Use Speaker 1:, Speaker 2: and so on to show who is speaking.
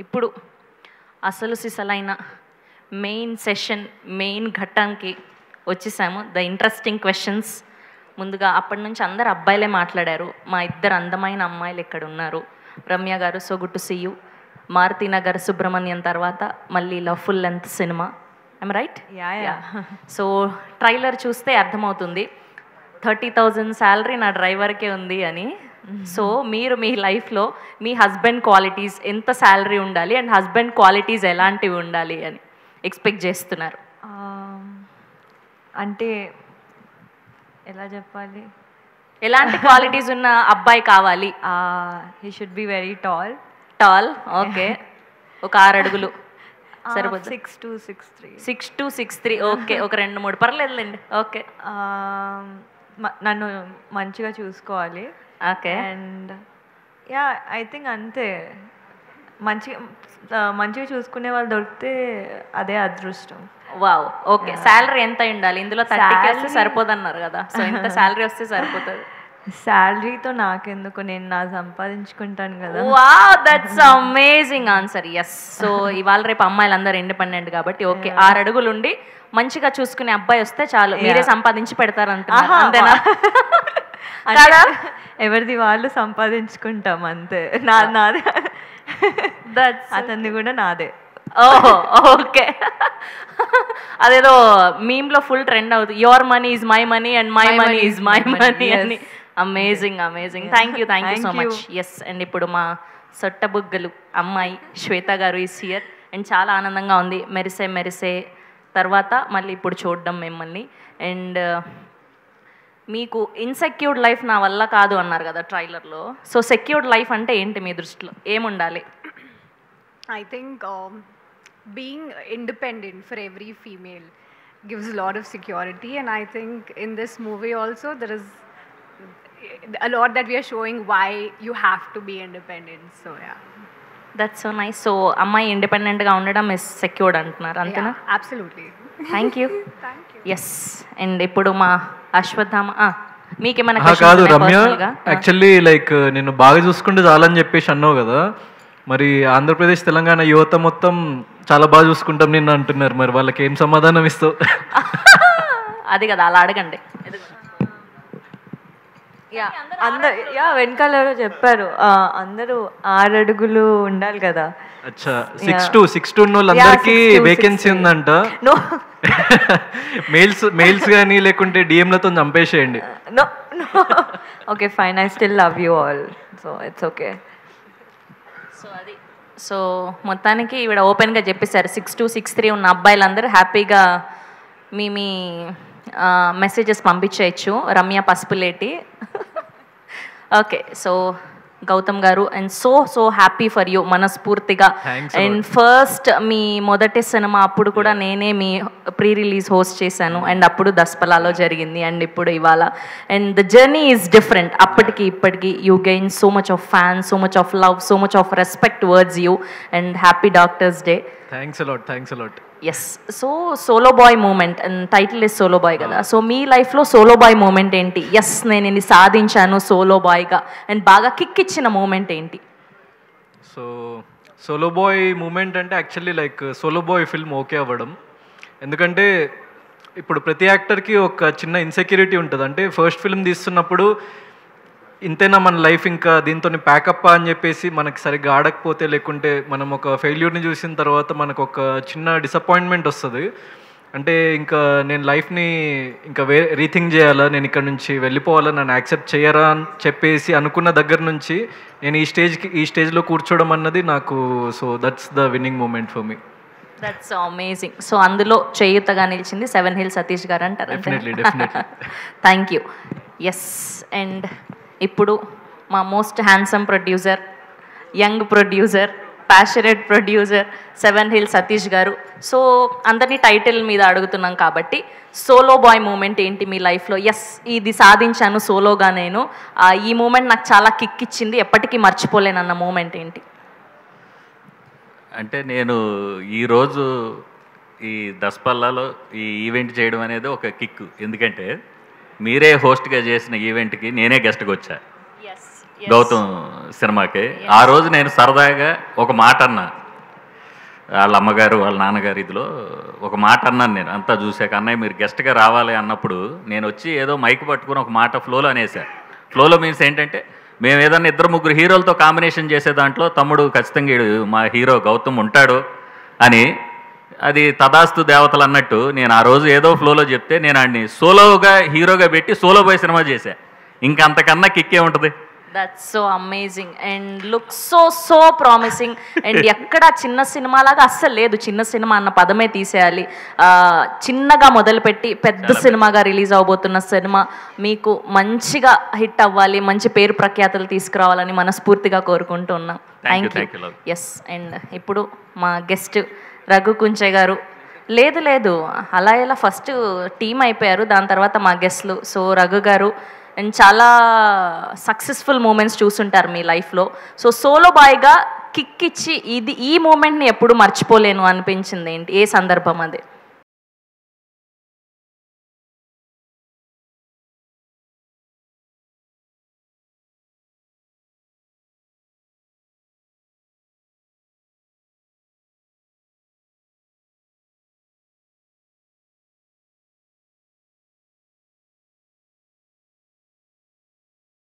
Speaker 1: ఇప్పుడు అసలు సిసలైన మెయిన్ సెషన్, మెయిన్ ఘట్టానికి వచ్చేసాము. The interesting questions. ముందుగా అప్పటి నుంచి అందరు అబ్బాయిలే మాట్లాడారు. మా ఇద్దరు అందమైన అమ్మాయిలు ఇక్కడ ఉన్నారు. రమ్య గారు, so good to see you. Maruthinagar Subrahmanyam తర్వాత మళ్ళీ ఇలా full length cinema. I'm right?
Speaker 2: Yeah.
Speaker 1: So trailer చూస్తే అర్థమవుతుంది 30,000 శాలరీ నా డ్రైవర్కే ఉంది అని. సో మీరు మీ లైఫ్లో మీ హస్బెండ్ క్వాలిటీస్ ఎంత శాలరీ ఉండాలి అండ్ హస్బెండ్ క్వాలిటీస్ ఎలాంటివి ఉండాలి అని ఎక్స్పెక్ట్ చేస్తున్నారు?
Speaker 2: అంటే ఎలా చెప్పాలి,
Speaker 1: ఎలాంటి క్వాలిటీస్ ఉన్న అబ్బాయి కావాలి?
Speaker 2: He should be very tall.
Speaker 1: Okay. ఒక 6 అడుగులు సరిపోతుంది.
Speaker 2: 6 to 6'3".
Speaker 1: 6 to 6'3". ఓకే. ఒక 2-3 పర్లేదులేండి. ఓకే.
Speaker 2: నన్ను మంచిగా చూసుకోవాలి.
Speaker 1: Okay.
Speaker 2: And yeah, I think అంతే. మంచిగా చూసుకునే వాళ్ళు దొరికితే అదే అదృష్టం.
Speaker 1: వావ్. ఓకే. శాలరీ ఎంత ఉండాలి? ఇందులో 30K వస్తే సరిపోదన్నారు కదా, సో ఎంత శాలరీ వస్తే సరిపోతుంది?
Speaker 2: శాలరీతో నాకెందుకు, నేను నా సంపాదించుకుంటాను కదా.
Speaker 1: Wow, that's amazing answer. Yes. So ఇవాళ రేపు అమ్మాయిలు అందరూ ఇండిపెండెంట్ కాబట్టి ఓకే, 6 అడుగులు ఉండి మంచిగా చూసుకునే అబ్బాయి వస్తే చాలు, మీరే సంపాదించి పెడతారు అంటున్నారు, అంతేనా?
Speaker 2: ఎవరిది వాళ్ళు సంపాదించుకుంటాం అంతే. నాదే, అతన్ని కూడా నాదే.
Speaker 1: ఓహో, ఓకే. అదేదో మీమ్లో ఫుల్ ట్రెండ్ అవుతుంది, your money is my money and my money is my money అని. Amazing. Thank you so much. Yes. And ఇప్పుడు మా సొట్టబుగ్గలు అమ్మాయి శ్వేత గారు ఈస్ హియర్ అండ్ చాలా ఆనందంగా ఉంది. మెరిసే తర్వాత మళ్ళీ ఇప్పుడు చూడడం మిమ్మల్ని. అండ్ మీకు ఇన్సెక్యూర్డ్ లైఫ్ నా వల్ల కాదు అన్నారు కదా ట్రైలర్లో. సో సెక్యూర్డ్ లైఫ్ అంటే ఏంటి మీ దృష్టిలో, ఏముండాలి?
Speaker 3: I think being independent for every female gives a lot of security, and I think in this movie also there is a lot that we are showing why you have to be independent. So yeah,
Speaker 1: that's so nice. So అమ్మాయి ఇండిపెండెంట్గా ఉండడం is secured అంటున్నారు, అంతేనా?
Speaker 3: yeah, absolutely.
Speaker 1: Thank you. Yes. And ఇప్పుడు మా అశ్వత్థామ, మీకేమైనా
Speaker 4: కాదు Ramya, actually like నేను బాగా చూసుకుంటే చాలని చెప్పేసి అన్నావు కదా, మరి ఆంధ్రప్రదేశ్ తెలంగాణ యువత మొత్తం చాలా బాగా చూసుకుంటాం నిన్ను అంటున్నారు, మరి వాళ్ళకి ఏం సమాధానం ఇస్తావు?
Speaker 1: అది కదా, అలా అడగండి.
Speaker 2: వెనకాల చెప్పారు అందరూ 6 అడుగులు ఉండాలి కదా.
Speaker 4: అచ్చా, 6 to ఉన్న వాళ్ళందరికీ వేకెన్సీ ఉందంట. మెయిల్స్ కానీ లేకుంటే డిఎంలతో చంపేసేయండి.
Speaker 2: Okay fine, I still love you all, so it's okay.
Speaker 1: So మొత్తానికి ఈవిడ ఓపెన్గా చెప్పేశారు 6 to 6'3" ఉన్న అబ్బాయిలందరూ హ్యాపీగా మీ మెసేజెస్ పంపించేయచ్చు. Ramya Pasupuleti. Okay. So Gautam garu, and so happy for you మనస్ఫూర్తిగా. అండ్ ఫస్ట్ మీ మొదటి సినిమా అప్పుడు కూడా నేనే మీ ప్రీ రిలీజ్ హోస్ట్ చేశాను, అండ్ అప్పుడు దస్పలాలో జరిగింది, అండ్ ఇప్పుడు ఇవాళ. And the journey is different. అప్పటికి ఇప్పటికి you gain so much of fans, so much of love, so much of respect words you, and happy doctors day.
Speaker 4: Thanks a lot.
Speaker 1: Yes. So solo boy moment, and title is solo boy కదా, so మీ లైఫ్లో solo boy moment ఏంటి? Yes, నేను ఇది సాధించాను solo బాయ్గా, and బాగా kick ఇచ్చిన మూమెంట్ ఏంటి?
Speaker 4: సో సోలో బాయ్ మూమెంట్ అంటే actually like solo boy film okay అవ్వడం. ఎందుకంటే ఇప్పుడు ప్రతి యాక్టర్కి ఒక చిన్న ఇన్సెక్యూరిటీ ఉంటుంది. అంటే ఫస్ట్ ఫిల్మ్ తీస్తున్నప్పుడు ఇంతేనా మన లైఫ్, ఇంకా దీంతో ప్యాకప్ అని చెప్పేసి మనకి సరిగ్గా ఆడకపోతే, లేకుంటే మనం ఒక ఫెయిల్యూర్ని చూసిన తర్వాత మనకు ఒక చిన్న డిసప్పాయింట్మెంట్ వస్తుంది. అంటే ఇంకా నేను లైఫ్ని ఇంకా రీథింక్ చేయాలా, నేను ఇక్కడ నుంచి వెళ్ళిపోవాలా, నన్ను యాక్సెప్ట్ చేయరా అని చెప్పేసి అనుకున్న దగ్గర నుంచి నేను ఈ స్టేజ్లో కూర్చోవడం అన్నది నాకు, so that's the winning moment for me.
Speaker 1: That's amazing. So అందులో చేయూతగా నిలిచింది 7 Hill సతీష్ గారు అంటారు.
Speaker 4: Definitely.
Speaker 1: Thank you. Yes. And ఇప్పుడు మా most handsome producer, young producer, passionate producer 7 Hill Satish గారు. సో అందరినీ టైటిల్ మీద అడుగుతున్నాం కాబట్టి సోలో బాయ్ మూమెంట్ ఏంటి మీ లైఫ్లో? ఎస్, ఇది సాధించాను సోలోగా నేను, ఈ మూమెంట్ నాకు చాలా కిక్ ఇచ్చింది, ఎప్పటికీ మర్చిపోలేనన్న మూమెంట్ ఏంటి?
Speaker 5: అంటే నేను ఈరోజు ఈ దస్పల్లాలో ఈ ఈవెంట్ చేయడం అనేది ఒక కిక్. ఎందుకంటే మీరే హోస్ట్గా చేసిన ఈవెంట్కి నేనే గెస్ట్గా వచ్చా, గౌతమ్ సినిమాకి. ఆ రోజు నేను సరదాగా ఒక మాట అన్నా, వాళ్ళ అమ్మగారు వాళ్ళ నాన్నగారు ఇదిలో ఒక మాట అన్నాను నేను అంతా చూశాక, అన్నయ్య మీరు గెస్ట్గా రావాలి అన్నప్పుడు నేను వచ్చి ఏదో మైక్ పట్టుకుని ఒక మాట ఫ్లోలో అనేసా. ఫ్లోలో మీన్స్ ఏంటంటే మేము ఏదన్నా 2-3 హీరోలతో కాంబినేషన్ చేసే దాంట్లో తమ్ముడు ఖచ్చితంగా మా హీరో గౌతమ్ ఉంటాడు అని, అది తదాస్తు దేవతలు అన్నట్టు నేను ఆ రోజు ఏదో ఫ్లోలో చెప్తే నేను ఆడిని సోలోగా హీరోగా పెట్టి సోలో బాయ్ సినిమా చేశా. ఇంకా అంతకన్నా కిక్కే ఉంటుంది.
Speaker 1: That's so amazing and look so promising. And ఎక్కడ చిన్న సినిమాలాగా అస్సలు లేదు. చిన్న సినిమా అన్న పదమే తీసేయాలి. చిన్నగా మొదలుపెట్టి పెద్ద సినిమాగా రిలీజ్ అవబోతున్న సినిమా మీకు మంచిగా హిట్ అవ్వాలి, మంచి పేరు ప్రఖ్యాతులు తీసుకురావాలని మనస్ఫూర్తిగా కోరుకుంటున్నాం. Thank you. ఎస్, అండ్ ఇప్పుడు మా గెస్ట్ రఘు కుంచే గారు. లేదు అలా ఎలా ఫస్ట్ టీం అయిపోయారు, దాని తర్వాత మా గెస్ట్లు. సో రఘు గారు అండ్ చాలా సక్సెస్ఫుల్ మూమెంట్స్ చూసుంటారు మీ లైఫ్లో. సో సోలో బాయ్గా కిక్ ఇచ్చి ఈ మూమెంట్ని ఎప్పుడు మర్చిపోలేను అనిపించింది ఏంటి, ఏ సందర్భం అది?